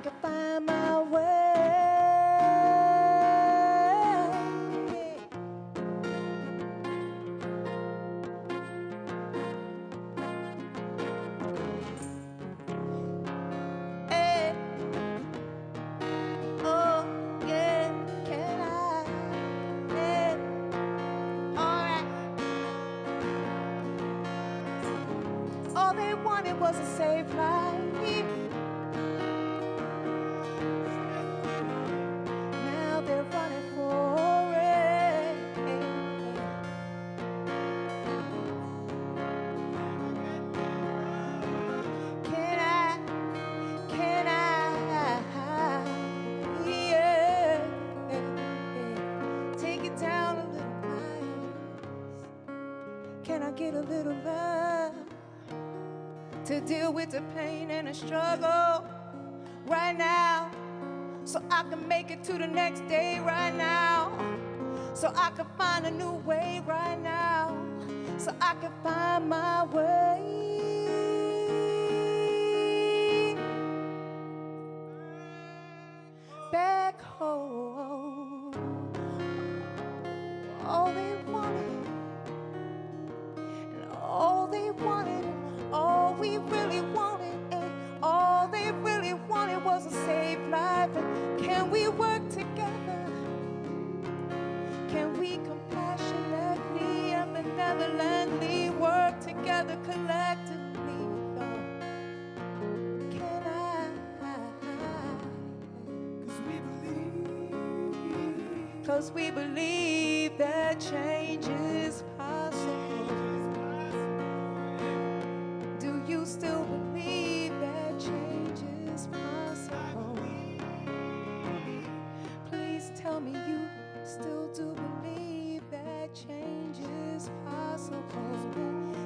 can find my way. Hey. Oh, yeah, can I? Yeah. All right. All they wanted was a safe life. Now they're running for it. Can I? Yeah. Take it down a little miles. Can I get a little love to deal with the pain and the struggle right now, so I can make it to the next day right now, so I can find a new way right now, so I can find my way back home. All they wanted, and all they wanted, and all we really wanted, and all they really wanted was a safe life. And can we work together? Can we compassionately and benevolently work together collectively? Can I? 'Cause we believe that change is possible. Do you still believe that change is possible? Please tell me you still do believe that change is possible.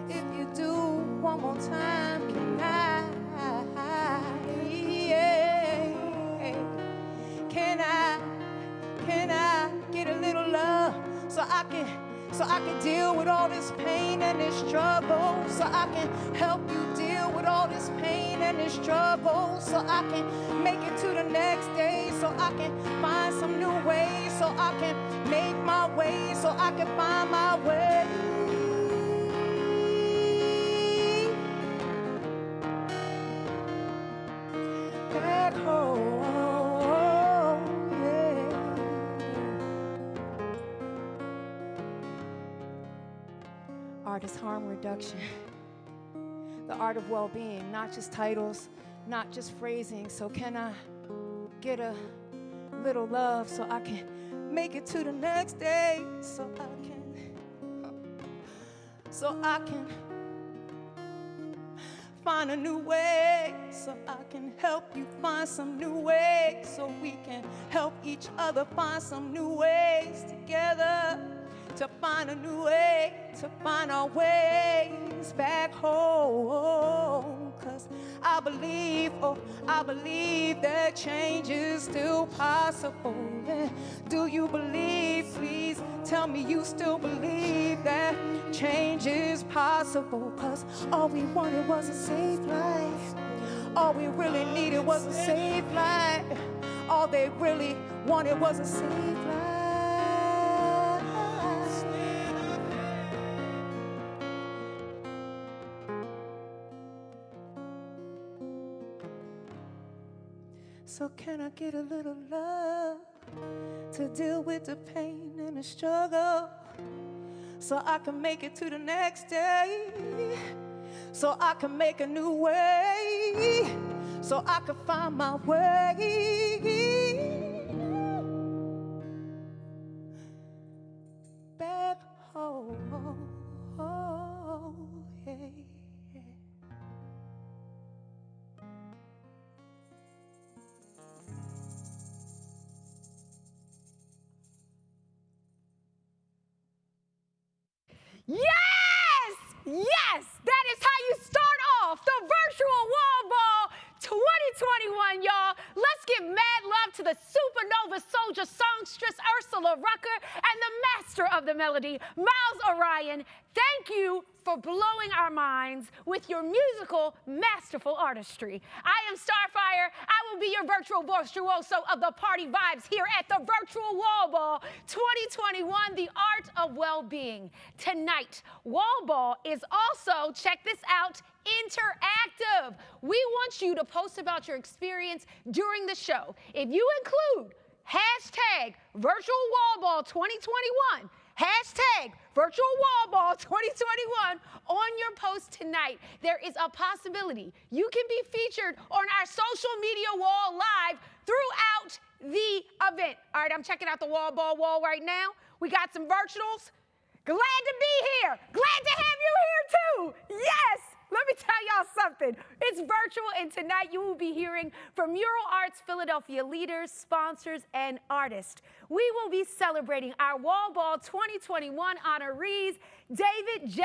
If you do, one more time, can I? Yeah. Can I get a little love so I can deal with all this pain and this struggle, so I can help you deal with all this pain and this struggle, so I can make it to the next day, so I can find some new ways, so I can make my way, so I can find my way back home. Art is harm reduction. The art of well-being, not just titles, not just phrasing. So can I get a little love so I can make it to the next day, so I can find a new way, so I can help you find some new ways, so we can help each other find some new ways together, to find a new way, to find our ways back home. 'Cause I believe that change is still possible. And do you believe, please tell me you still believe that change is possible? 'Cause all we wanted was a safe life. All we really needed was a safe life. All they really wanted was a safe life. So can I get a little love to deal with the pain and the struggle, so I can make it to the next day, so I can make a new way, so I can find my way back home. Yeah. Yes, that is how you start off the virtual wall ball 2021, y'all. Let's give mad love to the supernova soldier songstress Ursula Rucker and the master of the melody, Miles Orion. Thank you for for blowing our minds with your musical, masterful artistry. I am Starfire. I will be your virtual virtuoso of the party vibes here at the Virtual Wall Ball 2021, The Art of Wellbeing. Tonight, Wall Ball is also, check this out, interactive. We want you to post about your experience during the show. If you include hashtag Virtual Wall Ball 2021, hashtag Virtual Wall Ball 2021 on your post tonight, there is a possibility you can be featured on our social media wall live throughout the event. All right, I'm checking out the Wall Ball wall right now. We got some virtuals. Glad to be here. Glad to have you here too. Yes. Let me tell y'all something. It's virtual, and tonight you will be hearing from Mural Arts Philadelphia leaders, sponsors, and artists. We will be celebrating our Wall Ball 2021 honorees, David J.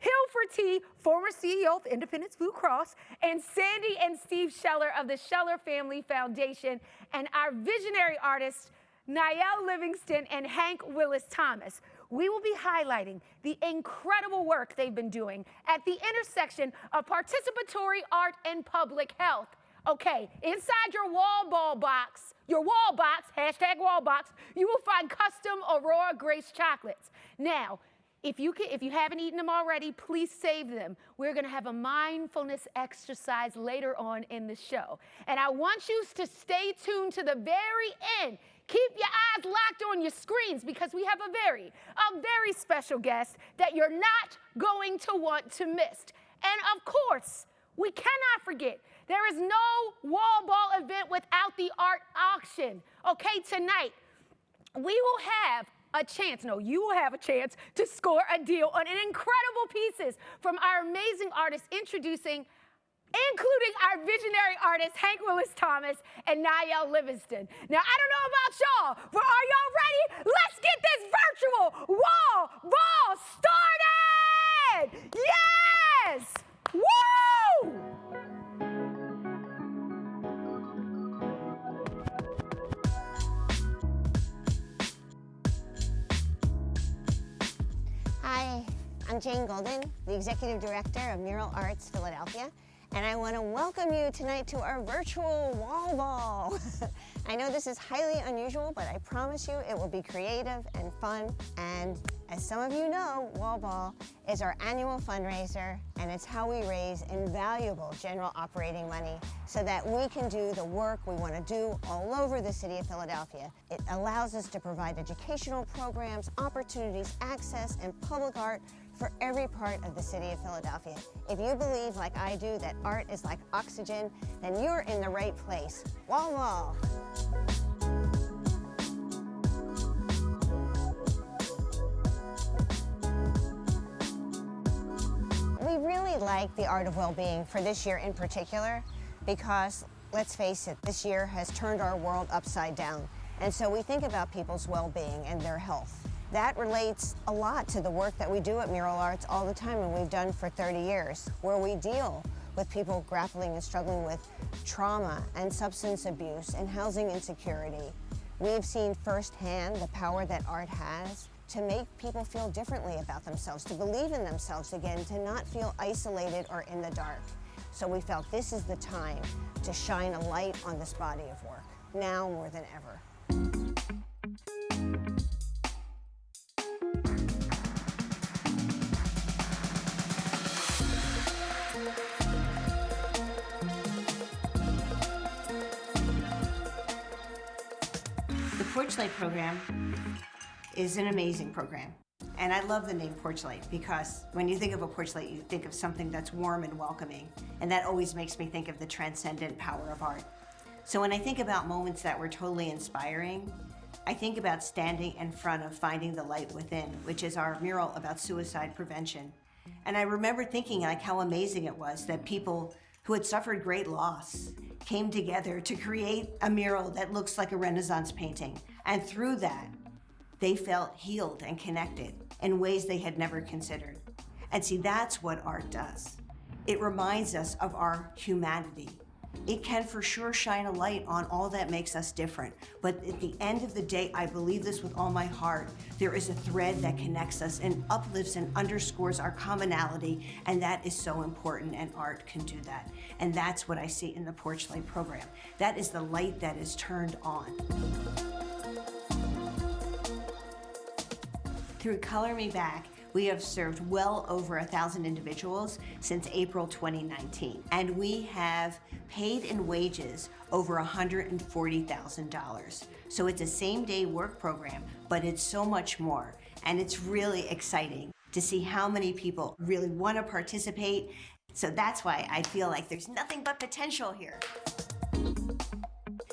Hilferty, former CEO of Independence Blue Cross, and Sandy and Steve Scheller of the Scheller Family Foundation, and our visionary artists, Nadia Livingston and Hank Willis Thomas. We will be highlighting the incredible work they've been doing at the intersection of participatory art and public health. Okay, inside your wall box, hashtag wall box, you will find custom Aurora Grace chocolates. Now, if you haven't eaten them already, please save them. We're gonna have a mindfulness exercise later on in the show. And I want you to stay tuned to the very end. Keep your eyes locked on your screens because we have a very special guest that you're not going to want to miss. And of course, we cannot forget, there is no Wall Ball event without the art auction. Okay, tonight, you will have a chance to score a deal on an incredible pieces from our amazing artists including our visionary artists, Hank Willis Thomas and Nadia Livingston. Now, I don't know about y'all, but are y'all ready? Let's get this virtual wall ball started! Yes! Woo! Hi, I'm Jane Golden, the Executive Director of Mural Arts Philadelphia, and I want to welcome you tonight to our virtual wall ball. I know this is highly unusual, but I promise you it will be creative and fun. And as some of you know, Wall Ball is our annual fundraiser, and it's how we raise invaluable general operating money so that we can do the work we want to do all over the city of Philadelphia. It allows us to provide educational programs, opportunities, access, and public art for every part of the city of Philadelphia. If you believe, like I do, that art is like oxygen, then you're in the right place. Wall Ball. We really like the Art of Wellbeing for this year in particular because, let's face it, this year has turned our world upside down. And so we think about people's well-being and their health. That relates a lot to the work that we do at Mural Arts all the time, and we've done for 30 years, where we deal with people grappling and struggling with trauma and substance abuse and housing insecurity. We've seen firsthand the power that art has to make people feel differently about themselves, to believe in themselves again, to not feel isolated or in the dark. So we felt this is the time to shine a light on this body of work, now more than ever. The Porch Light program is an amazing program. And I love the name Porch Light because when you think of a porch light, you think of something that's warm and welcoming. And that always makes me think of the transcendent power of art. So when I think about moments that were totally inspiring, I think about standing in front of Finding the Light Within, which is our mural about suicide prevention. And I remember thinking like how amazing it was that people who had suffered great loss came together to create a mural that looks like a Renaissance painting. And through that, they felt healed and connected in ways they had never considered. And see, that's what art does. It reminds us of our humanity. It can for sure shine a light on all that makes us different. But at the end of the day, I believe this with all my heart. There is a thread that connects us and uplifts and underscores our commonality, and that is so important, and art can do that. And that's what I see in the Porch Light program. That is the light that is turned on. Through Color Me Back, we have served well over 1,000 individuals since April 2019, and we have paid in wages over $140,000. So it's a same-day work program, but it's so much more, and it's really exciting to see how many people really want to participate. So that's why I feel like there's nothing but potential here.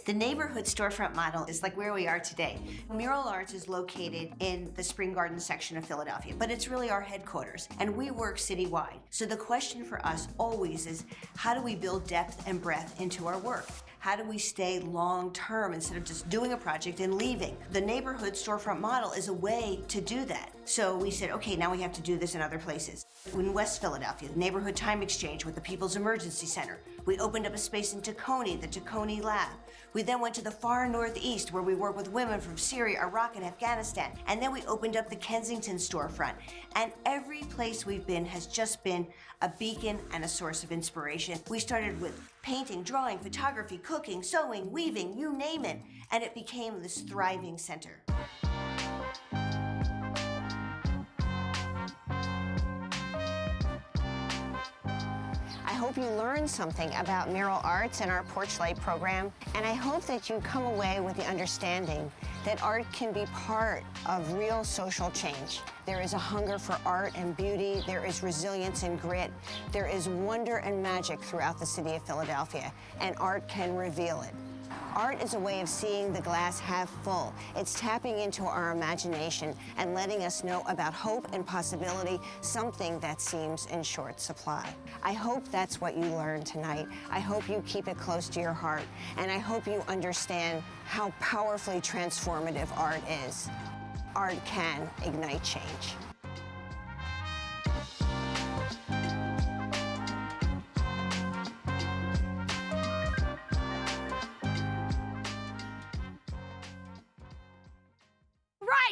The neighborhood storefront model is like where we are today. Mural Arts is located in the Spring Garden section of Philadelphia, but it's really our headquarters, and we work citywide. So the question for us always is, how do we build depth and breadth into our work? How do we stay long-term instead of just doing a project and leaving? The neighborhood storefront model is a way to do that. So we said, okay, now we have to do this in other places. In West Philadelphia, the Neighborhood Time Exchange with the People's Emergency Center. We opened up a space in Tacony, the Tacony Lab. We then went to the far northeast where we work with women from Syria, Iraq, and Afghanistan. And then we opened up the Kensington storefront. And every place we've been has just been a beacon and a source of inspiration. We started with painting, drawing, photography, cooking, sewing, weaving, you name it. And it became this thriving center. I hope you learned something about Mural Arts and our Porch Light program, and I hope that you come away with the understanding that art can be part of real social change. There is a hunger for art and beauty, there is resilience and grit, there is wonder and magic throughout the city of Philadelphia, and art can reveal it. Art is a way of seeing the glass half full. It's tapping into our imagination and letting us know about hope and possibility, something that seems in short supply. I hope that's what you learned tonight. I hope you keep it close to your heart, and I hope you understand how powerfully transformative art is. Art can ignite change.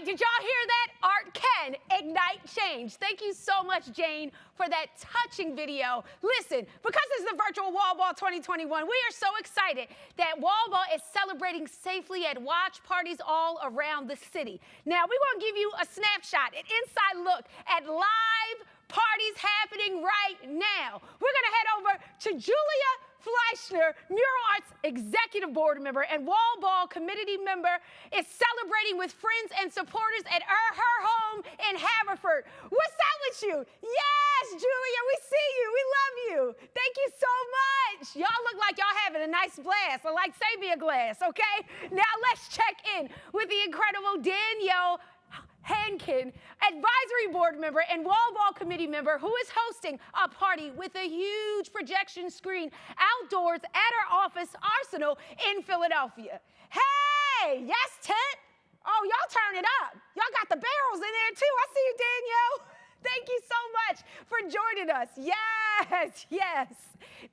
Did y'all hear that? Art can ignite change. Thank you so much, Jane, for that touching video. Listen, because it's the virtual Wall Ball 2021, we are so excited that Wall Ball is celebrating safely at watch parties all around the city. Now, we want to give you a snapshot, an inside look at live parties happening right now. We're going to head over to Julia Fleischner, Mural Arts Executive Board member and Wall Ball Committee member, is celebrating with friends and supporters at her home in Haverford. What's up with you? Yes, Julia, we see you. We love you. Thank you so much. Y'all look like y'all having a nice blast, or like save me a glass, okay? Now let's check in with the incredible Danielle Hankin, Advisory Board member and Wall Ball Committee member, who is hosting a party with a huge projection screen outdoors at our office Arsenal in Philadelphia. Hey, yes, tent. Oh, y'all turn it up. Y'all got the barrels in there too. I see you, Danielle. Thank you so much for joining us. Yes, yes.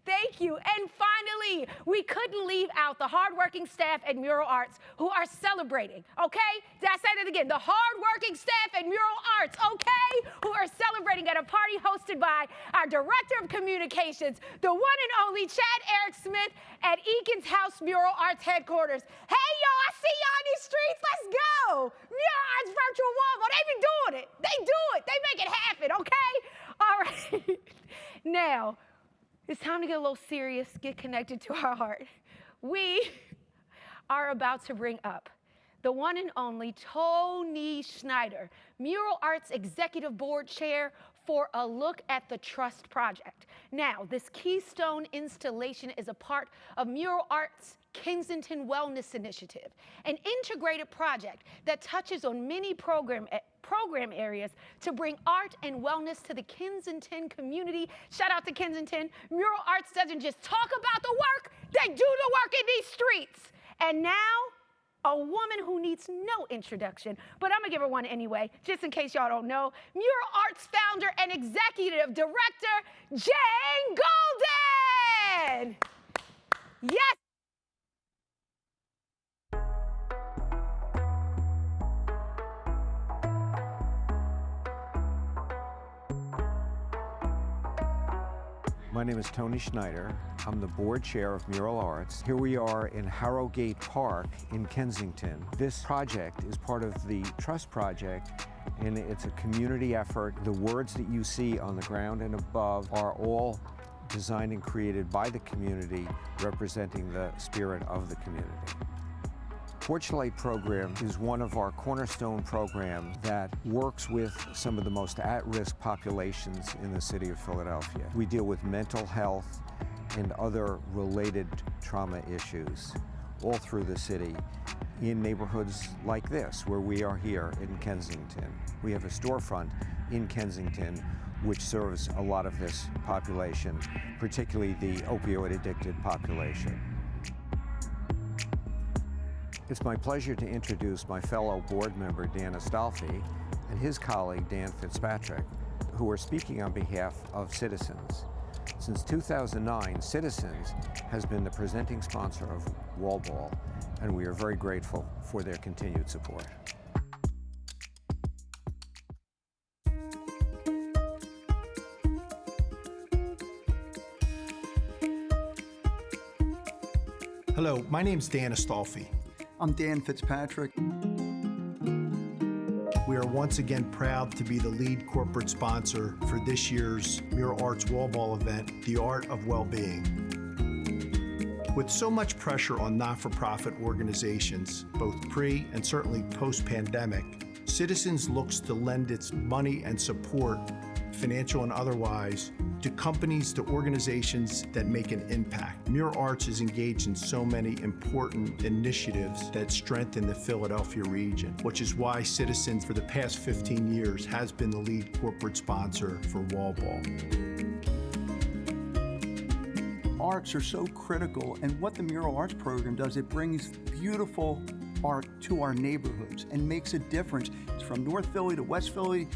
Thank you. And finally, we couldn't leave out the hardworking staff at Mural Arts who are celebrating, okay? Did I say that again? The hardworking staff at Mural Arts, okay? Who are celebrating at a party hosted by our Director of Communications, the one and only Chad Eric Smith at Eakins House Mural Arts headquarters. Hey, y'all, I see y'all in these streets. Let's go. Mural Arts Virtual Wall Ball. They be doing it. They do it. They make it happen, okay? All right. Now, it's time to get a little serious, get connected to our heart. We are about to bring up the one and only Tony Schneider, Mural Arts Executive Board Chair, for a look at the Trust Project. Now, this keystone installation is a part of Mural Arts Kensington Wellness Initiative, an integrated project that touches on many program areas to bring art and wellness to the Kensington community. Shout out to Kensington. Mural Arts doesn't just talk about the work, they do the work in these streets. And now, a woman who needs no introduction, but I'm gonna give her one anyway, just in case y'all don't know. Mural Arts founder and executive director, Jane Golden. Yes! My name is Tony Schneider. I'm the board chair of Mural Arts. Here we are in Harrogate Park in Kensington. This project is part of the Trust Project, and it's a community effort. The words that you see on the ground and above are all designed and created by the community, representing the spirit of the community. Porch Light program is one of our cornerstone programs that works with some of the most at-risk populations in the city of Philadelphia. We deal with mental health and other related trauma issues all through the city in neighborhoods like this, where we are here in Kensington. We have a storefront in Kensington which serves a lot of this population, particularly the opioid-addicted population. It's my pleasure to introduce my fellow board member, Dan Astolfi, and his colleague, Dan Fitzpatrick, who are speaking on behalf of Citizens. Since 2009, Citizens has been the presenting sponsor of Wall Ball, and we are very grateful for their continued support. Hello, my name's Dan Astolfi. I'm Dan Fitzpatrick. We are once again proud to be the lead corporate sponsor for this year's Mural Arts Wall Ball event, The Art of Wellbeing. With so much pressure on not-for-profit organizations, both pre and certainly post-pandemic, Citizens looks to lend its money and support, financial and otherwise, to companies, to organizations that make an impact. Mural Arts is engaged in so many important initiatives that strengthen the Philadelphia region, which is why Citizens for the past 15 years has been the lead corporate sponsor for Wall Ball. Arts are so critical, and what the Mural Arts program does, it brings beautiful art to our neighborhoods and makes a difference. It's from North Philly to West Philly,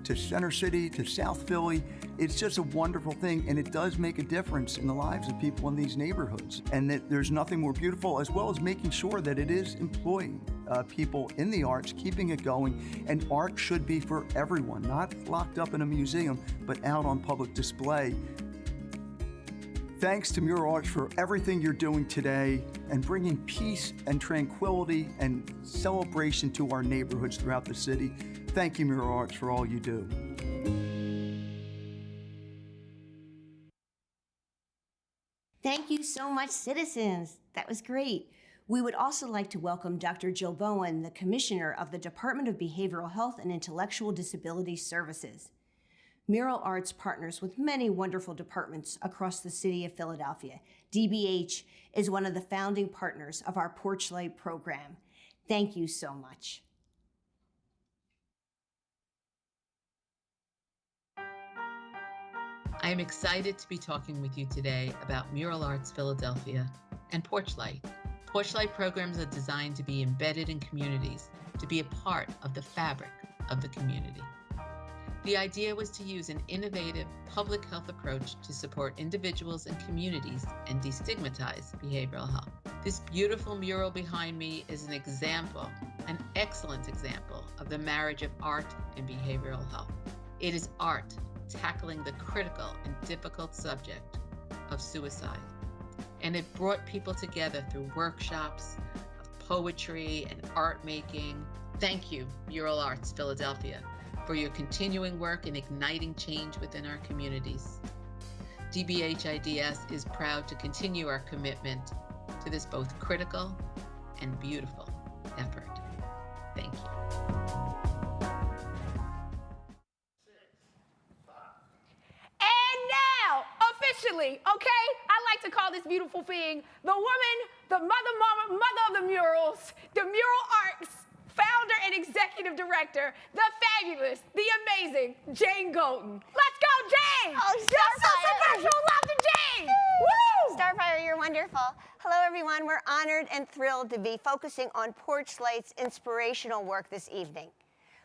to Center City, to South Philly. It's just a wonderful thing, and it does make a difference in the lives of people in these neighborhoods. And that there's nothing more beautiful, as well as making sure that it is employing people in the arts, keeping it going. And art should be for everyone, not locked up in a museum, but out on public display. Thanks to Mural Arts for everything you're doing today and bringing peace and tranquility and celebration to our neighborhoods throughout the city. Thank you, Mural Arts, for all you do. Thank you so much, Citizens. That was great. We would also like to welcome Dr. Jill Bowen, the Commissioner of the Department of Behavioral Health and Intellectual Disability Services. Mural Arts partners with many wonderful departments across the city of Philadelphia. DBH is one of the founding partners of our Porch Light program. Thank you so much. I am excited to be talking with you today about Mural Arts Philadelphia and Porch Light. Porch Light programs are designed to be embedded in communities, to be a part of the fabric of the community. The idea was to use an innovative public health approach to support individuals and communities and destigmatize behavioral health. This beautiful mural behind me is an example, an excellent example of the marriage of art and behavioral health. It is art tackling the critical and difficult subject of suicide. And it brought people together through workshops of poetry and art making. Thank you, Mural Arts Philadelphia, for your continuing work in igniting change within our communities. DBH-IDS is proud to continue our commitment to this both critical and beautiful effort. Thank you. Officially, okay? I like to call this beautiful being the woman, the mother of the murals, the Mural Arts founder and executive director, the fabulous, the amazing Jane Golden. Let's go, Jane! Oh, Starfire! Love to Jane! Woo! Starfire, you're wonderful. Hello, everyone. We're honored and thrilled to be focusing on Porch Light's inspirational work this evening.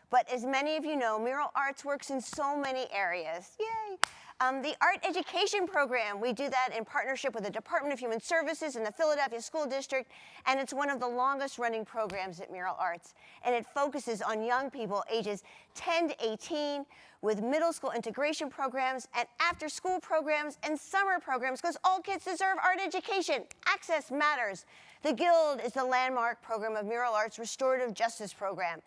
But as many of you know, Mural Arts works in so many areas. Yay! The art education program, we do that in partnership with the Department of Human Services and the Philadelphia School District, and it's one of the longest running programs at Mural Arts. And it focuses on young people ages 10 to 18 with middle school integration programs and after school programs and summer programs, because all kids deserve art education. Access matters. The Guild is the landmark program of Mural Arts' restorative justice program.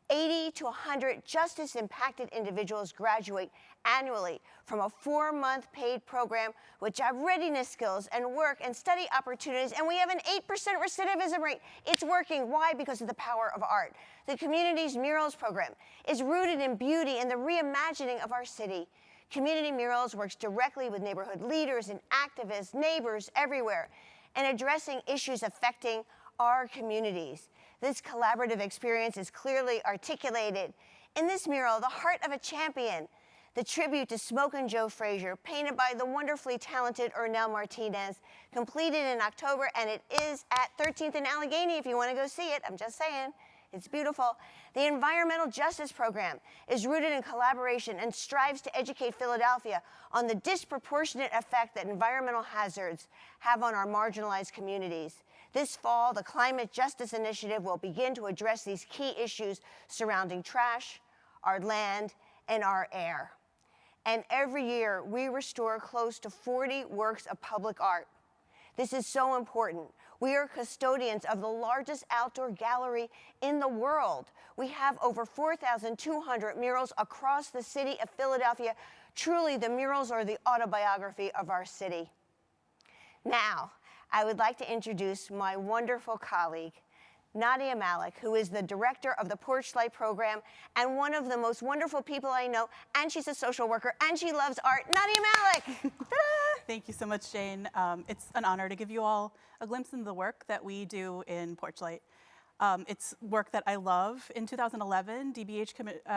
80 to 100 justice-impacted individuals graduate annually from a 4-month paid program with job readiness skills and work and study opportunities, and we have an 8% recidivism rate. It's working. Why? Because of the power of art. The Community's Murals program is rooted in beauty and the reimagining of our city. Community Murals works directly with neighborhood leaders and activists, neighbors everywhere, and addressing issues affecting our communities. This collaborative experience is clearly articulated in this mural, The Heart of a Champion, the tribute to Smoke and Joe Frazier, painted by the wonderfully talented Ernell Martinez, completed in October, and it is at 13th and Allegheny if you want to go see it. I'm just saying, it's beautiful. The Environmental Justice Program is rooted in collaboration and strives to educate Philadelphia on the disproportionate effect that environmental hazards have on our marginalized communities. This fall, the Climate Justice Initiative will begin to address these key issues surrounding trash, our land, and our air. And every year, we restore close to 40 works of public art. This is so important. We are custodians of the largest outdoor gallery in the world. We have over 4,200 murals across the city of Philadelphia. Truly, the murals are the autobiography of our city. Now, I would like to introduce my wonderful colleague, Nadia Malik, who is the director of the Porch Light program and one of the most wonderful people I know, and she's a social worker, and she loves art. Nadia Malik! Thank you so much, Jane. It's an honor to give you all a glimpse into the work that we do in Porch Light. It's work that I love. In 2011, DBH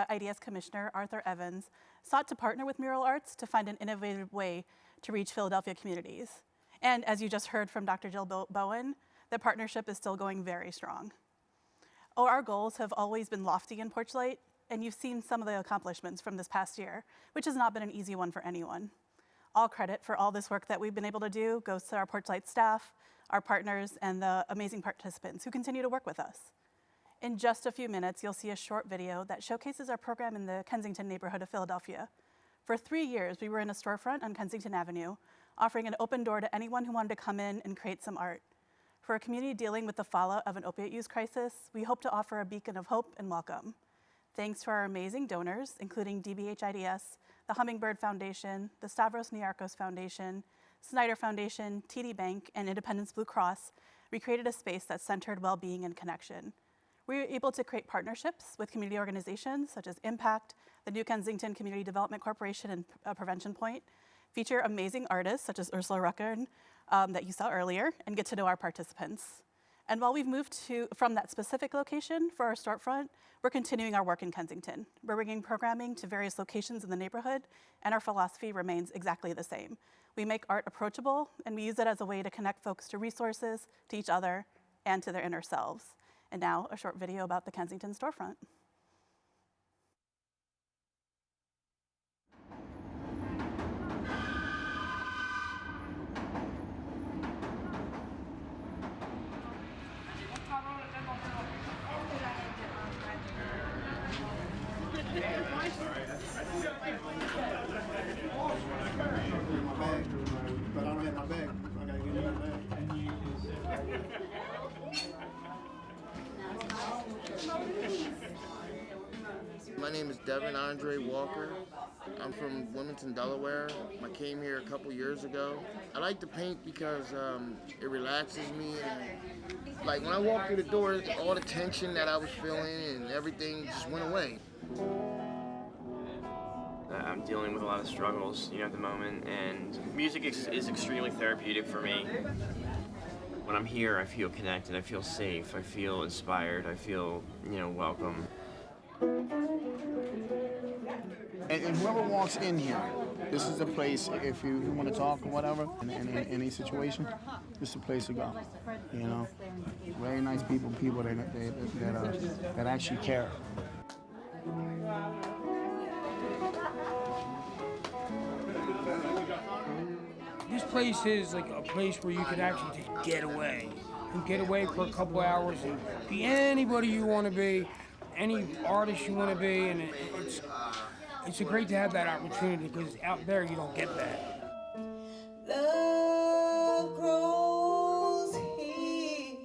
IDS Commissioner Arthur Evans sought to partner with Mural Arts to find an innovative way to reach Philadelphia communities. And as you just heard from Dr. Jill Bowen, the partnership is still going very strong. Our goals have always been lofty in Porch Light, and you've seen some of the accomplishments from this past year, which has not been an easy one for anyone. All credit for all this work that we've been able to do goes to our Porch Light staff, our partners, and the amazing participants who continue to work with us. In just a few minutes, you'll see a short video that showcases our program in the Kensington neighborhood of Philadelphia. For 3 years, we were in a storefront on Kensington Avenue, offering an open door to anyone who wanted to come in and create some art. For a community dealing with the fallout of an opiate use crisis, we hope to offer a beacon of hope and welcome. Thanks to our amazing donors, including DBH IDS, the Hummingbird Foundation, the Stavros Niarchos Foundation, Snyder Foundation, TD Bank, and Independence Blue Cross, we created a space that centered well-being and connection. We were able to create partnerships with community organizations such as Impact, the New Kensington Community Development Corporation, and Prevention Point, feature amazing artists such as Ursula Ruckern that you saw earlier, and get to know our participants. And while we've moved from that specific location for our storefront, we're continuing our work in Kensington. We're bringing programming to various locations in the neighborhood, and our philosophy remains exactly the same. We make art approachable, and we use it as a way to connect folks to resources, to each other, and to their inner selves. And now, a short video about the Kensington storefront. But I don't have my bag. I gotta give you my bag. My name is Devin Andre Walker. I'm from Wilmington, Delaware. I came here a couple years ago. I like to paint because it relaxes me. And, like when I walked through the door, all the tension that I was feeling and everything just went away. I'm dealing with a lot of struggles, at the moment, and music is extremely therapeutic for me. When I'm here, I feel connected, I feel safe, I feel inspired, I feel, welcome. And whoever walks in here, this is the place, if you want to talk or whatever, in any situation, this is the place to go, Very nice people that actually care. place is like a place where you can actually just get away. And get away for a couple hours and be anybody you want to be, any artist you want to be, and it's great to have that opportunity because out there you don't get that. Love grows here.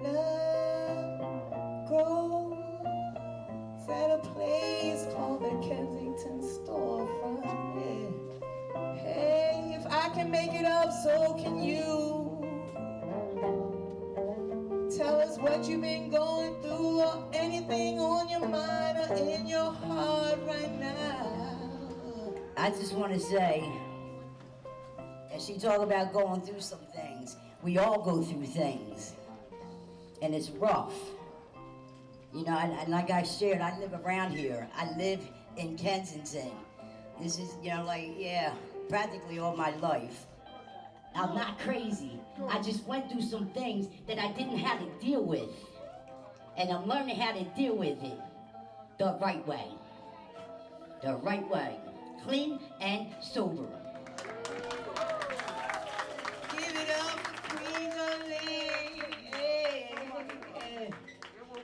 Love grows at a place called the Kensington Storefront. Yeah. Hey, if I can make it up, so can you. Tell us what you've been going through or anything on your mind or in your heart right now. I just want to say, as she talk about going through some things, we all go through things, and it's rough. You know, and like I shared, I live around here. I live in Kensington. This is, you know, like, yeah, practically all my life. I'm not crazy. I just went through some things that I didn't have to deal with. And I'm learning how to deal with it the right way. The right way. Clean and sober. Give it up for Queen Darlene. Hey, hey.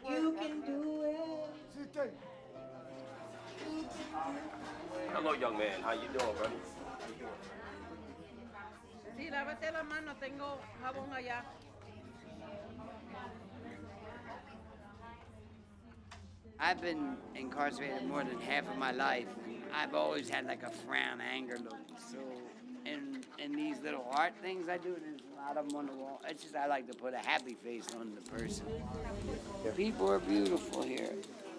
You can do it. Hello, young man. How you doing, buddy? Sí, lávate la mano. Tengo jabón allá. I've been incarcerated more than half of my life. I've always had like a frown, anger look. So, in these little art things I do, there's a lot of them on the wall. It's just I like to put a happy face on the person. People are beautiful here.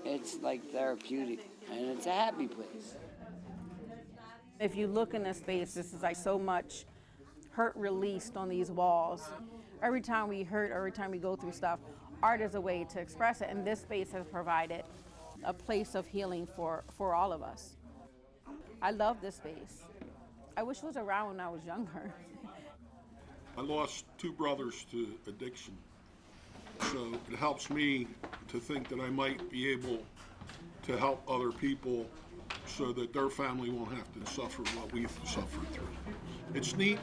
It's like therapeutic, and it's a happy place. If you look in this space, this is like so much hurt released on these walls. Every time we hurt, every time we go through stuff, art is a way to express it, and this space has provided a place of healing for all of us. I love this space. I wish it was around when I was younger. I lost 2 brothers to addiction, so it helps me to think that I might be able to help other people so that their family won't have to suffer what we've suffered through. It's neat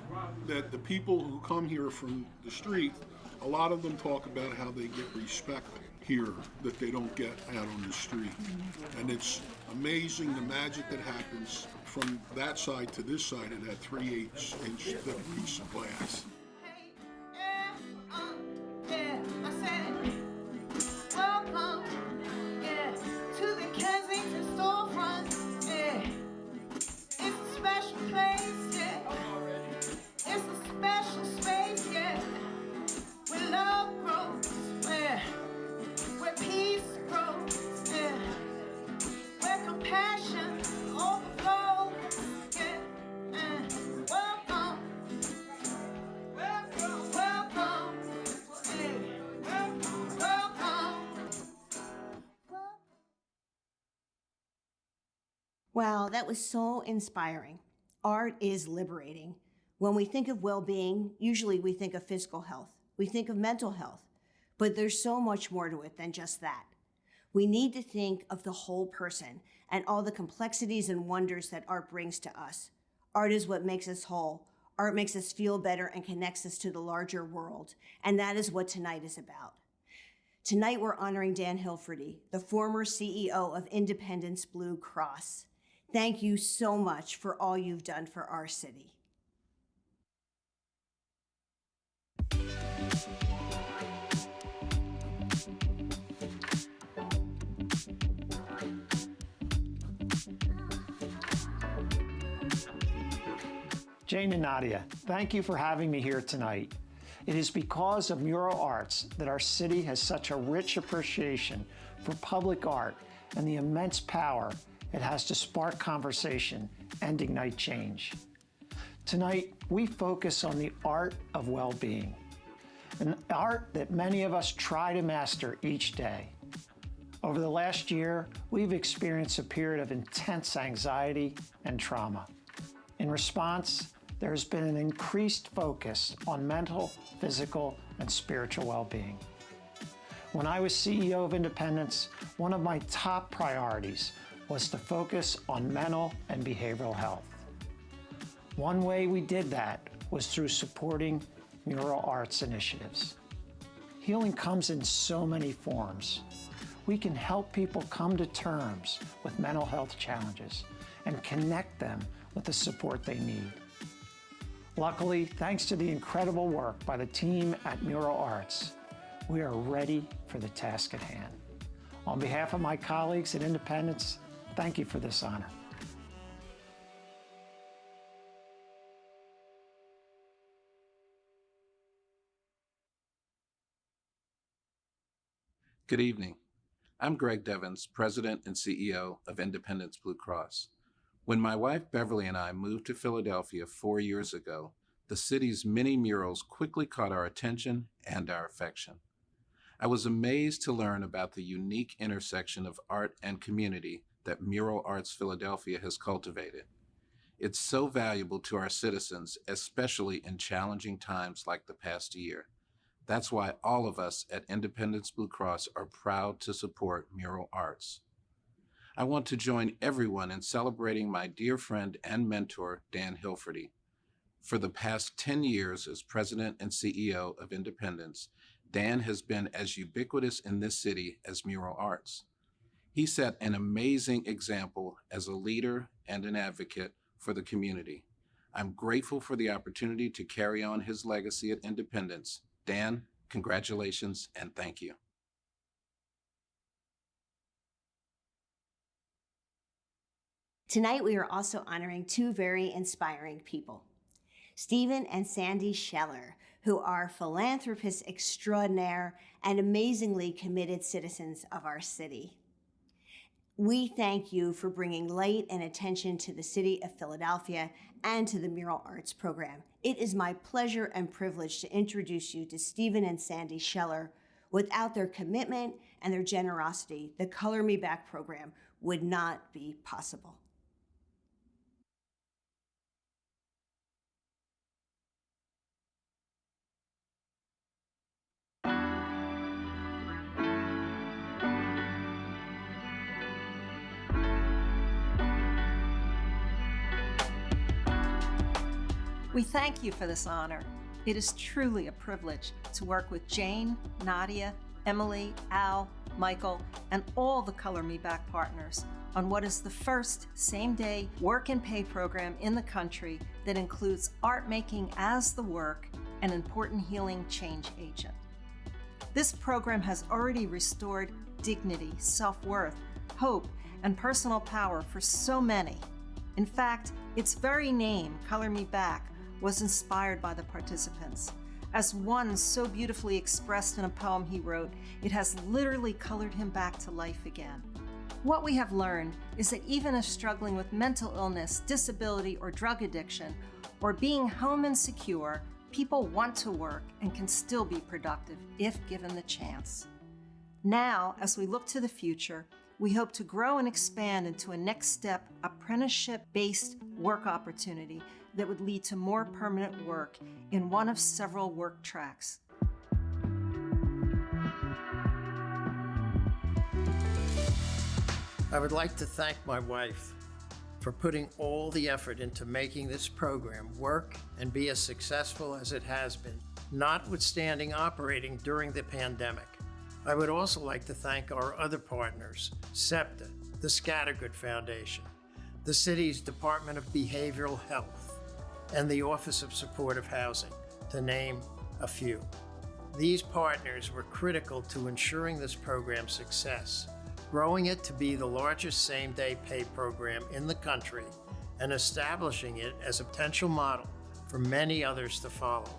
that the people who come here from the street, a lot of them talk about how they get respect here that they don't get out on the street. And it's amazing the magic that happens from that side to this side of that 3/8 inch thick piece of glass. Yeah, I said it. Welcome, yeah, to the Kensington Storefront. Yeah, it's a special place. Yeah, it's a special space. Yeah, where love grows. Yeah, where peace grows. Yeah, where compassion overflows. Yeah, welcome. Welcome. Wow, that was so inspiring. Art is liberating. When we think of well-being, usually we think of physical health. We think of mental health. But there's so much more to it than just that. We need to think of the whole person and all the complexities and wonders that art brings to us. Art is what makes us whole. Art makes us feel better and connects us to the larger world. And that is what tonight is about. Tonight, we're honoring Dan Hilferty, the former CEO of Independence Blue Cross. Thank you so much for all you've done for our city. Jane and Nadia, thank you for having me here tonight. It is because of Mural Arts that our city has such a rich appreciation for public art and the immense power it has to spark conversation and ignite change. Tonight, we focus on the art of well-being, an art that many of us try to master each day. Over the last year, we've experienced a period of intense anxiety and trauma. In response, there has been an increased focus on mental, physical, and spiritual well-being. When I was CEO of Independence, one of my top priorities was to focus on mental and behavioral health. One way we did that was through supporting mural arts initiatives. Healing comes in so many forms. We can help people come to terms with mental health challenges and connect them with the support they need. Luckily, thanks to the incredible work by the team at Mural Arts, we are ready for the task at hand. On behalf of my colleagues at Independence, thank you for this honor. Good evening. I'm Greg Devins, President and CEO of Independence Blue Cross. When my wife Beverly and I moved to Philadelphia 4 years ago, the city's many murals quickly caught our attention and our affection. I was amazed to learn about the unique intersection of art and community that Mural Arts Philadelphia has cultivated. It's so valuable to our citizens, especially in challenging times like the past year. That's why all of us at Independence Blue Cross are proud to support Mural Arts. I want to join everyone in celebrating my dear friend and mentor, Dan Hilferty. For the past 10 years as President and CEO of Independence, Dan has been as ubiquitous in this city as Mural Arts. He set an amazing example as a leader and an advocate for the community. I'm grateful for the opportunity to carry on his legacy at Independence. Dan, congratulations and thank you. Tonight, we are also honoring two very inspiring people, Stephen and Sandy Scheller, who are philanthropists extraordinaire and amazingly committed citizens of our city. We thank you for bringing light and attention to the city of Philadelphia and to the Mural Arts program. It is my pleasure and privilege to introduce you to Stephen and Sandy Scheller. Without their commitment and their generosity, the Color Me Back program would not be possible. We thank you for this honor. It is truly a privilege to work with Jane, Nadia, Emily, Al, Michael, and all the Color Me Back partners on what is the first same-day work and pay program in the country that includes art making as the work, an important healing change agent. This program has already restored dignity, self-worth, hope, and personal power for so many. In fact, its very name, Color Me Back, was inspired by the participants. As one so beautifully expressed in a poem he wrote, it has literally colored him back to life again. What we have learned is that even if struggling with mental illness, disability, or drug addiction, or being home insecure, people want to work and can still be productive if given the chance. Now, as we look to the future, we hope to grow and expand into a next step apprenticeship-based work opportunity that would lead to more permanent work in one of several work tracks. I would like to thank my wife for putting all the effort into making this program work and be as successful as it has been, notwithstanding operating during the pandemic. I would also like to thank our other partners, SEPTA, the Scattergood Foundation, the city's Department of Behavioral Health, and the Office of Supportive Housing, to name a few. These partners were critical to ensuring this program's success, growing it to be the largest same-day pay program in the country and establishing it as a potential model for many others to follow.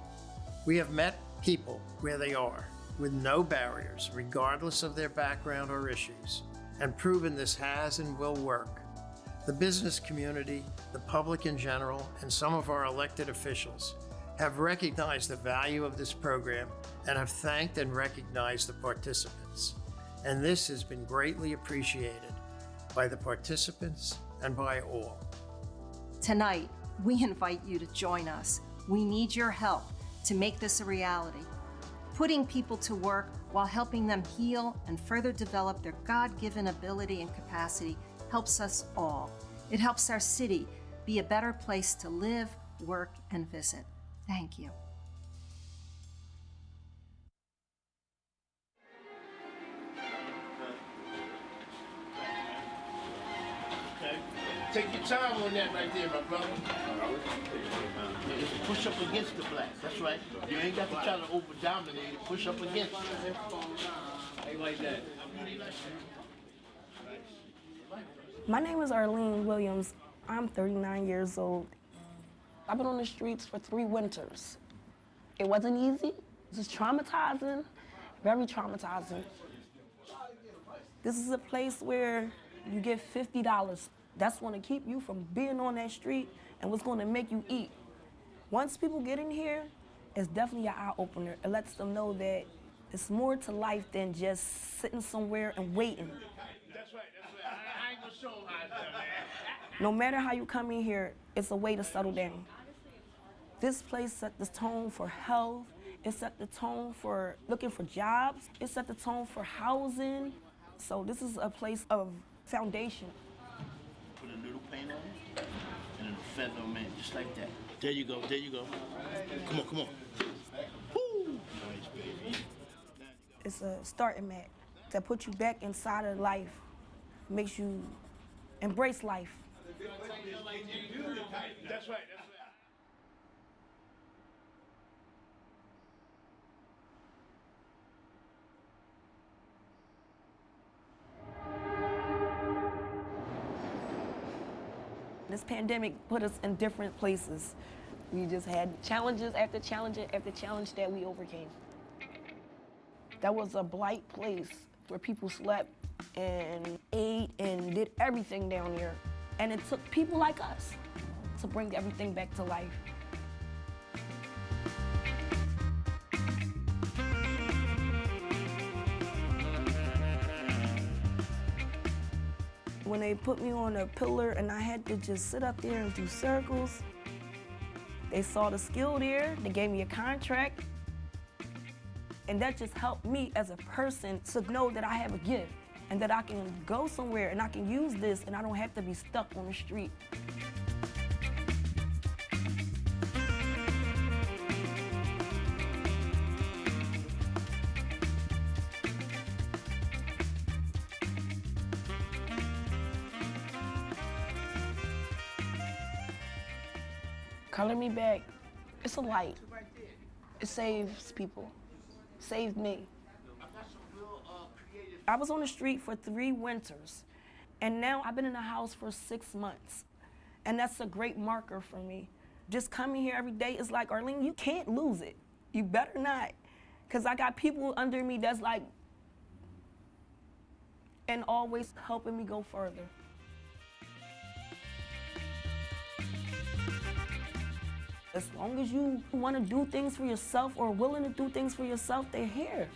We have met people where they are, with no barriers, regardless of their background or issues, and proven this has and will work. The business community, the public in general, and some of our elected officials have recognized the value of this program and have thanked and recognized the participants. And this has been greatly appreciated by the participants and by all. Tonight, we invite you to join us. We need your help to make this a reality. Putting people to work while helping them heal and further develop their God-given ability and capacity helps us all. It helps our city be a better place to live, work, and visit. Thank you. Okay. Take your time on that right there, my brother. Just push up against the black. That's right. You ain't got to try to over-dominate it. Push up against it. Like that. My name is Arlene Williams. I'm 39 years old. I've been on the streets for 3 winters. It wasn't easy. It was traumatizing, very traumatizing. This is a place where you get $50. That's going to keep you from being on that street and what's going to make you eat. Once people get in here, it's definitely an eye-opener. It lets them know that it's more to life than just sitting somewhere and waiting. That's right. I ain't gonna show them how it's done, man. No matter how you come in here, it's a way to settle down. This place set the tone for health. It set the tone for looking for jobs. It set the tone for housing. So this is a place of foundation. Put a little paint on it and it'll feather them in, just like that. There you go, there you go. Come on. Woo! Nice, baby. It's a starting mat that puts you back inside of life, makes you embrace life. That's right. This pandemic put us in different places. We just had challenges after challenge after challenge that we overcame. That was a blight place where people slept and ate and did everything down there. And it took people like us to bring everything back to life. When they put me on a pillar and I had to just sit up there and do circles, they saw the skill there, they gave me a contract, and that just helped me as a person to know that I have a gift and that I can go somewhere and I can use this and I don't have to be stuck on the street. Color Me Back, it's a light. It saves people, saved me. I was on the street for 3 winters, and now I've been in the house for 6 months. And that's a great marker for me. Just coming here every day is like, Arlene, you can't lose it. You better not. Because I got people under me that's like, and always helping me go further. As long as you want to do things for yourself or willing to do things for yourself, they're here.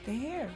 They're here.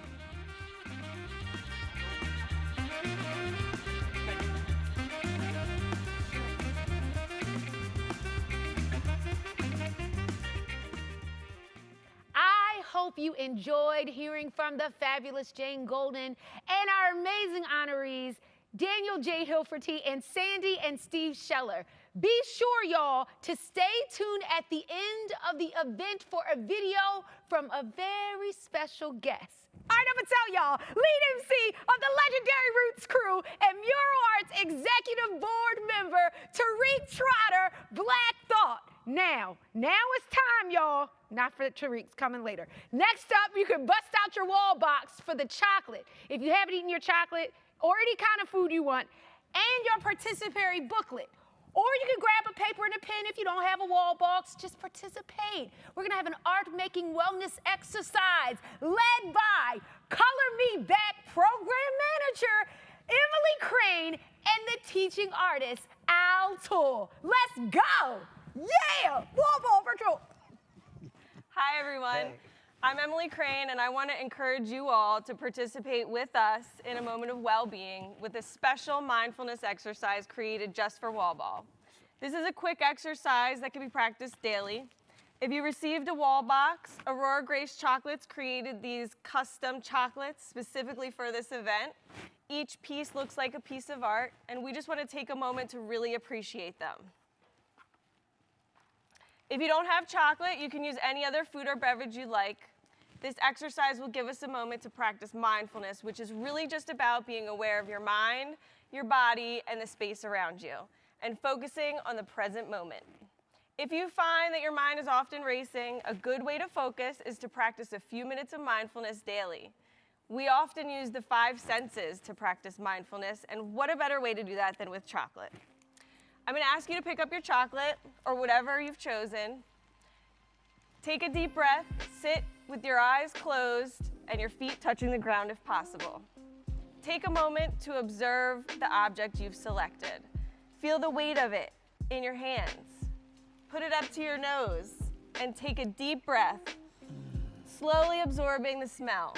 I hope you enjoyed hearing from the fabulous Jane Golden and our amazing honorees, Daniel J. Hilferty and Sandy and Steve Scheller. Be sure, y'all, to stay tuned at the end of the event for a video from a very special guest. All right, I'm gonna tell y'all, lead MC of the legendary Roots crew and Mural Arts Executive Board member, Tariq Trotter, Black Thought. Now it's time, y'all. Not for Tariq's coming later. Next up, you can bust out your wall box for the chocolate. If you haven't eaten your chocolate, or any kind of food you want, and your participatory booklet. Or you can grab a paper and a pen if you don't have a wall box, just participate. We're gonna have an art-making wellness exercise led by Color Me Back Program Manager, Emily Crane, and the teaching artist, Al Toole. Let's go! Yeah! Wall ball virtual. Hi, everyone. I'm Emily Crane, and I want to encourage you all to participate with us in a moment of well-being with a special mindfulness exercise created just for wall ball. This is a quick exercise that can be practiced daily. If you received a wall box, Aurora Grace Chocolates created these custom chocolates specifically for this event. Each piece looks like a piece of art, and we just want to take a moment to really appreciate them. If you don't have chocolate, you can use any other food or beverage you like. This exercise will give us a moment to practice mindfulness, which is really just about being aware of your mind, your body, and the space around you, and focusing on the present moment. If you find that your mind is often racing, a good way to focus is to practice a few minutes of mindfulness daily. We often use the 5 senses to practice mindfulness, and what a better way to do that than with chocolate. I'm going to ask you to pick up your chocolate, or whatever you've chosen. Take a deep breath, sit with your eyes closed, and your feet touching the ground if possible. Take a moment to observe the object you've selected. Feel the weight of it in your hands. Put it up to your nose and take a deep breath, slowly absorbing the smell.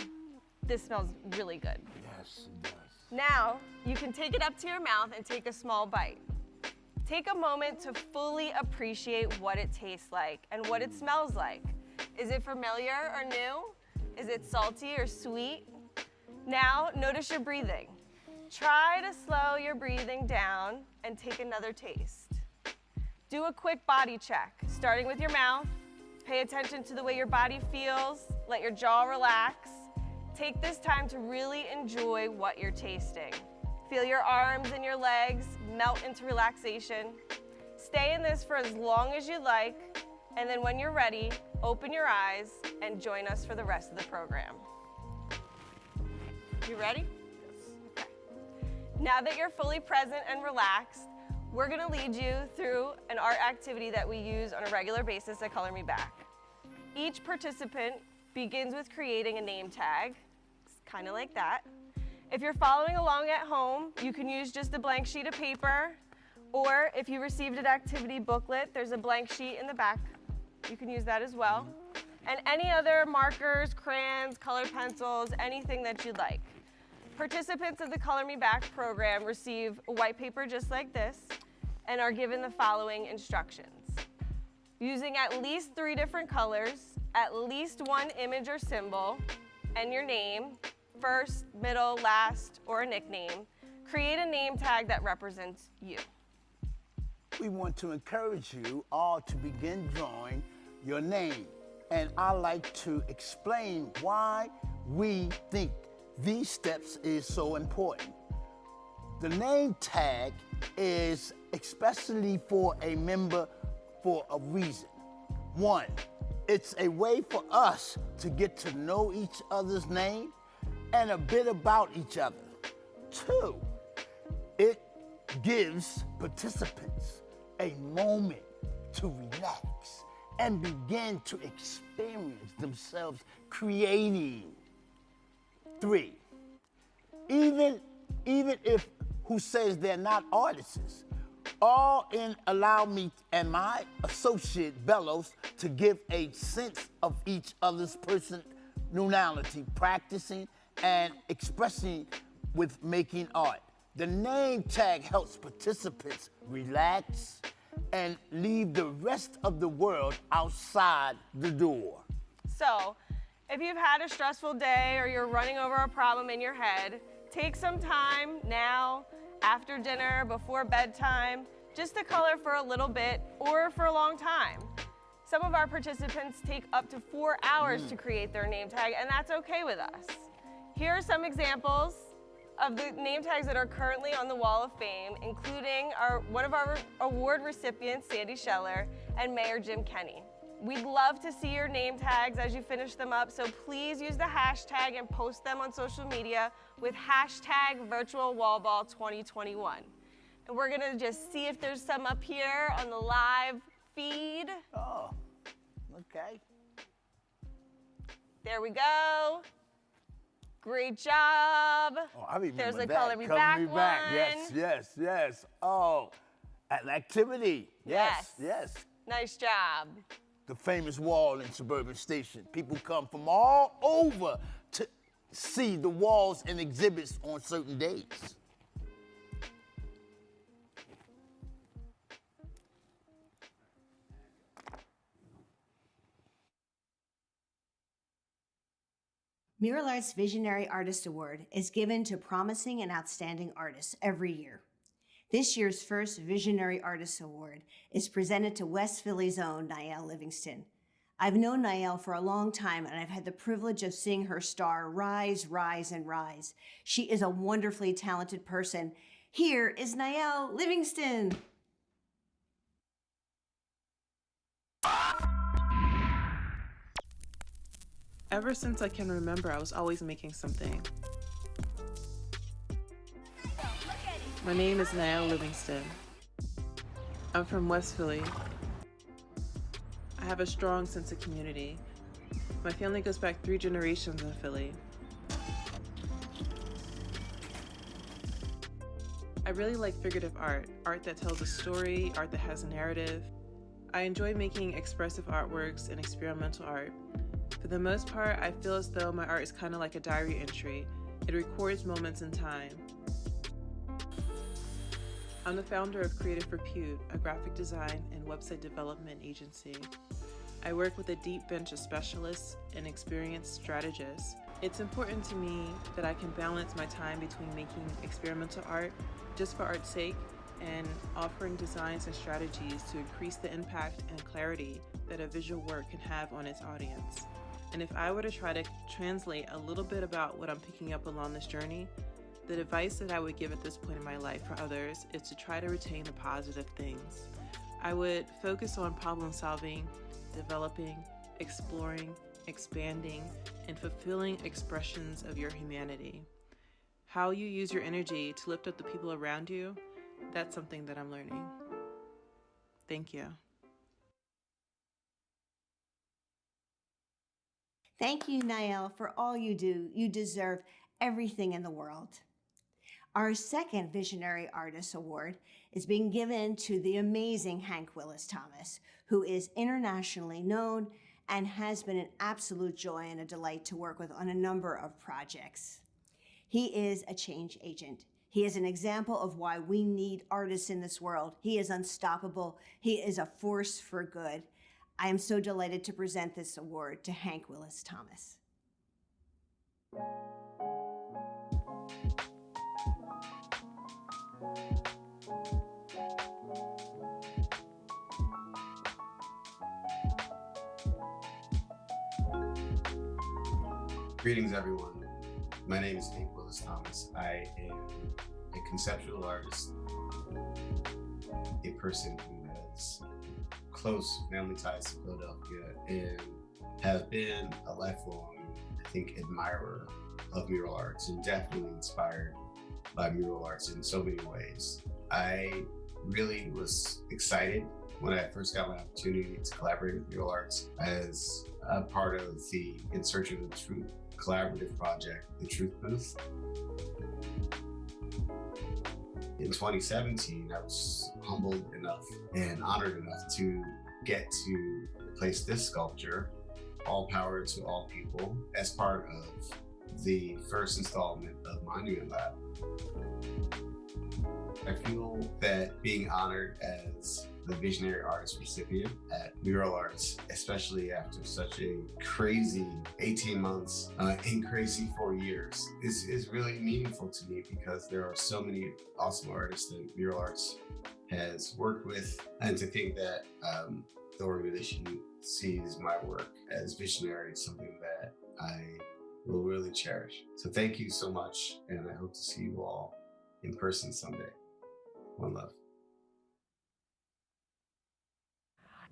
This smells really good. Yes, it does. Now, you can take it up to your mouth and take a small bite. Take a moment to fully appreciate what it tastes like and what it smells like. Is it familiar or new? Is it salty or sweet? Now, notice your breathing. Try to slow your breathing down and take another taste. Do a quick body check, starting with your mouth. Pay attention to the way your body feels. Let your jaw relax. Take this time to really enjoy what you're tasting. Feel your arms and your legs melt into relaxation. Stay in this for as long as you like, and then when you're ready, open your eyes and join us for the rest of the program. You ready? Okay. Now that you're fully present and relaxed, we're going to lead you through an art activity that we use on a regular basis at Color Me Back. Each participant begins with creating a name tag, kind of like that. If you're following along at home, you can use just a blank sheet of paper, or if you received an activity booklet, there's a blank sheet in the back. You can use that as well. And any other markers, crayons, colored pencils, anything that you'd like. Participants of the Color Me Back program receive a white paper just like this and are given the following instructions. Using at least 3 different colors, at least 1 image or symbol, and your name, first, middle, last, or a nickname, create a name tag that represents you. We want to encourage you all to begin drawing your name. And I like to explain why we think these steps is so important. The name tag is especially for a member for a reason. 1, it's a way for us to get to know each other's name and a bit about each other. 2, it gives participants a moment to relax and begin to experience themselves creating. 3, even if who says they're not artists, all in allow me and my associate Bellows to give a sense of each other's personality, practicing and expressing with making art. The name tag helps participants relax and leave the rest of the world outside the door. So, if you've had a stressful day or you're running over a problem in your head, take some time now, after dinner, before bedtime, just to color for a little bit or for a long time. Some of our participants take up to 4 hours to create their name tag, and that's okay with us. Here are some examples of the name tags that are currently on the Wall of Fame, including one of our award recipients, Sandy Scheller, and Mayor Jim Kenney. We'd love to see your name tags as you finish them up, so please use the hashtag and post them on social media with hashtag virtualwallball2021. And we're gonna just see if there's some up here on the live feed. Oh, okay. There we go. Great job. Oh, I remember There's a that. Color Me Back one. Yes. Oh, an activity. Yes. Nice job. The famous wall in Suburban Station. People come from all over to see the walls and exhibits on certain days. Mural Arts Visionary Artist Award is given to promising and outstanding artists every year. This year's first Visionary Artist Award is presented to West Philly's own Nadia Livingston. I've known Nadia for a long time, and I've had the privilege of seeing her star rise, rise, and rise. She is a wonderfully talented person. Here is Nadia Livingston. Ever since I can remember, I was always making something. My name is Nadia Livingston. I'm from West Philly. I have a strong sense of community. My family goes back 3 generations in Philly. I really like figurative art, art that tells a story, art that has a narrative. I enjoy making expressive artworks and experimental art. For the most part, I feel as though my art is kind of like a diary entry. It records moments in time. I'm the founder of Creative Repute, a graphic design and website development agency. I work with a deep bench of specialists and experienced strategists. It's important to me that I can balance my time between making experimental art just for art's sake and offering designs and strategies to increase the impact and clarity that a visual work can have on its audience. And if I were to try to translate a little bit about what I'm picking up along this journey, the advice that I would give at this point in my life for others is to try to retain the positive things. I would focus on problem solving, developing, exploring, expanding, and fulfilling expressions of your humanity. How you use your energy to lift up the people around you, that's something that I'm learning. Thank you. Thank you, Nadia, for all you do. You deserve everything in the world. Our second Visionary Artist Award is being given to the amazing Hank Willis Thomas, who is internationally known and has been an absolute joy and a delight to work with on a number of projects. He is a change agent. He is an example of why we need artists in this world. He is unstoppable. He is a force for good. I am so delighted to present this award to Hank Willis Thomas. Greetings, everyone. My name is Hank Willis Thomas. I am a conceptual artist, a person who has close family ties to Philadelphia and have been a lifelong, I think, admirer of mural arts and definitely inspired by mural arts in so many ways. I really was excited when I first got my opportunity to collaborate with mural arts as a part of the In Search of the Truth collaborative project, The Truth Booth. In 2017, I was humbled enough and honored enough to get to place this sculpture, All Power to All People, as part of the first installment of Monument Lab. I feel that being honored as the Visionary Artist recipient at Mural Arts, especially after such a crazy 18 months and crazy 4 years, is really meaningful to me because there are so many awesome artists that Mural Arts has worked with, and to think that the organization sees my work as visionary is something that I will really cherish. So thank you so much, and I hope to see you all in person someday. One love.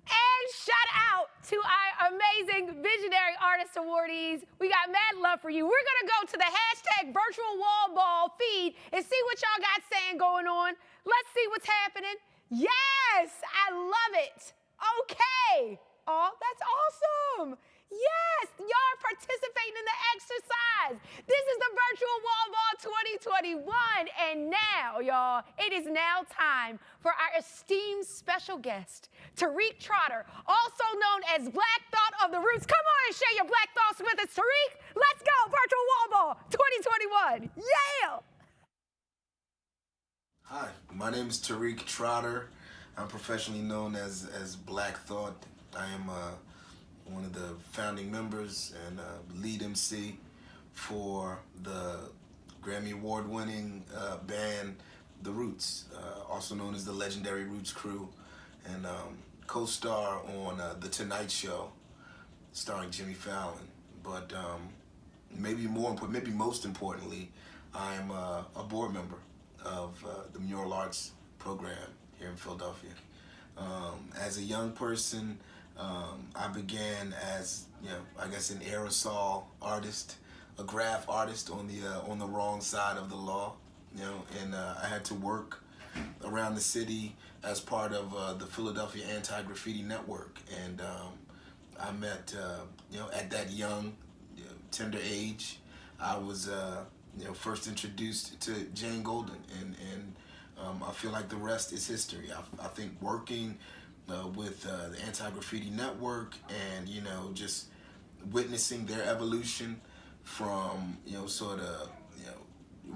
And shout out to our amazing Visionary Artist Awardees. We got mad love for you. We're going to go to the hashtag Virtual Wall Ball feed and see what y'all got saying going on. Let's see what's happening. Yes, I love it. Okay. Oh, that's awesome. Yes, y'all are participating in the exercise. This is the Virtual Wall Ball 2021. And now, y'all, it is now time for our esteemed special guest, Tariq Trotter, also known as Black Thought of the Roots. Come on and share your Black thoughts with us, Tariq. Let's go, Virtual Wall Ball 2021. Yeah! Hi, my name is Tariq Trotter. I'm professionally known as Black Thought. I am one of the founding members and lead MC for the Grammy Award-winning band, The Roots, also known as the legendary Roots Crew, and co-star on The Tonight Show, starring Jimmy Fallon. But maybe most importantly, I'm a board member of the Mural Arts program here in Philadelphia. As a young person, I began as, I guess, an aerosol artist, a graph artist on the wrong side of the law, and I had to work around the city as part of the Philadelphia Anti-Graffiti Network, and I met, at that young, tender age, I was, first introduced to Jane Golden, and I feel like the rest is history. I think working with the Anti-Graffiti Network and, just witnessing their evolution from, sort of,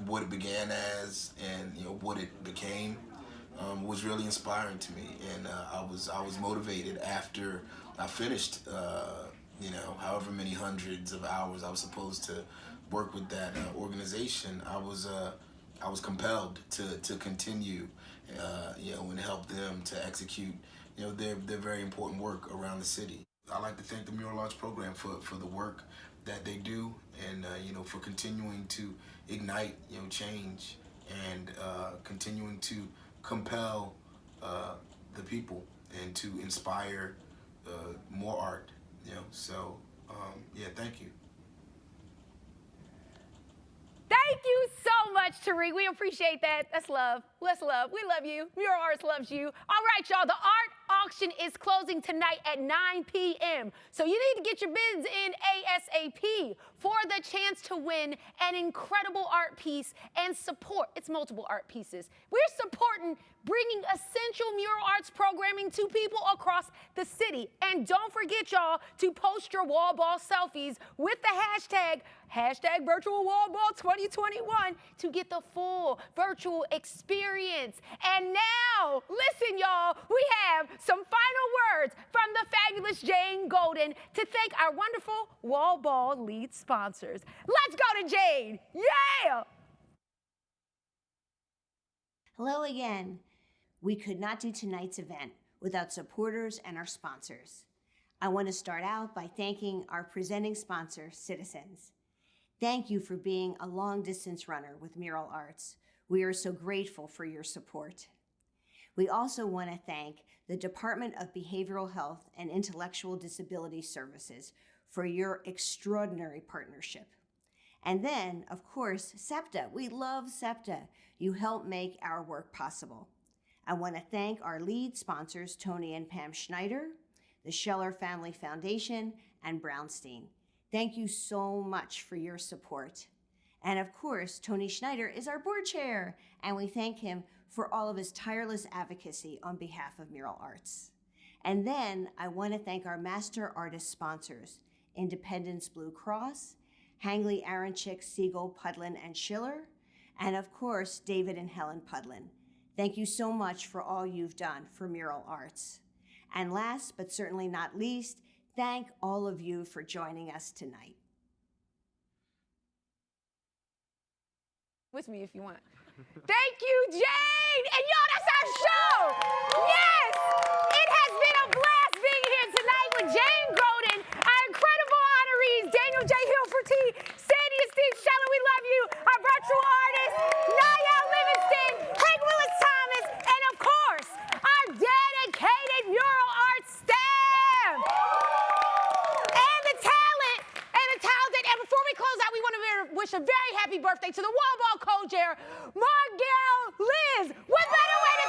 what it began as and, what it became was really inspiring to me. And I was motivated after I finished, however many hundreds of hours I was supposed to work with that organization. I was compelled to continue, and help them to execute, their very important work around the city. I'd like to thank the Mural Arts program for the work that they do, and for continuing to ignite, change, and continuing to compel the people and to inspire more art. So thank you. Thank you so much, Tariq. We appreciate that. That's love. Let's love. We love you. Mural Arts loves you. All right, y'all. The art auction is closing tonight at 9 p.m. So you need to get your bids in ASAP for the chance to win an incredible art piece and support. It's multiple art pieces. We're supporting bringing essential mural arts programming to people across the city. And don't forget, y'all, to post your wall ball selfies with the hashtag virtual wall ball 2021 to get the full virtual experience. And now, listen, y'all, we have some final words from the fabulous Jane Golden to thank our wonderful wall ball lead sponsors. Let's go to Jane. Yeah! Hello again. We could not do tonight's event without supporters and our sponsors. I want to start out by thanking our presenting sponsor, Citizens. Thank you for being a long-distance runner with Mural Arts. We are so grateful for your support. We also want to thank the Department of Behavioral Health and Intellectual Disability Services for your extraordinary partnership. And then, of course, SEPTA. We love SEPTA. You help make our work possible. I want to thank our lead sponsors, Tony and Pam Schneider, the Scheller Family Foundation, and Brownstein. Thank you so much for your support. And of course, Tony Schneider is our board chair, and we thank him for all of his tireless advocacy on behalf of Mural Arts. And then I want to thank our master artist sponsors, Independence Blue Cross, Hangley, Aronchick, Siegel, Pudlin, and Schiller, and of course, David and Helen Pudlin. Thank you so much for all you've done for Mural Arts. And last but certainly not least, thank all of you for joining us tonight. With me if you want. Thank you, Jane! And y'all, that's our show! Yes! It has been a blast being here tonight with Jane Golden, our incredible honorees, Daniel J. Hilferty, Sandy and Steve Scheller, we love you, our virtual artists, Nadia Livingston, Hank Willis Thomas, and of course, our dedicated Mural Arts staff! And the talent, and before we close out, we want to wish a very happy birthday to the Wall Ball co-chair, Margell Liz. What better way to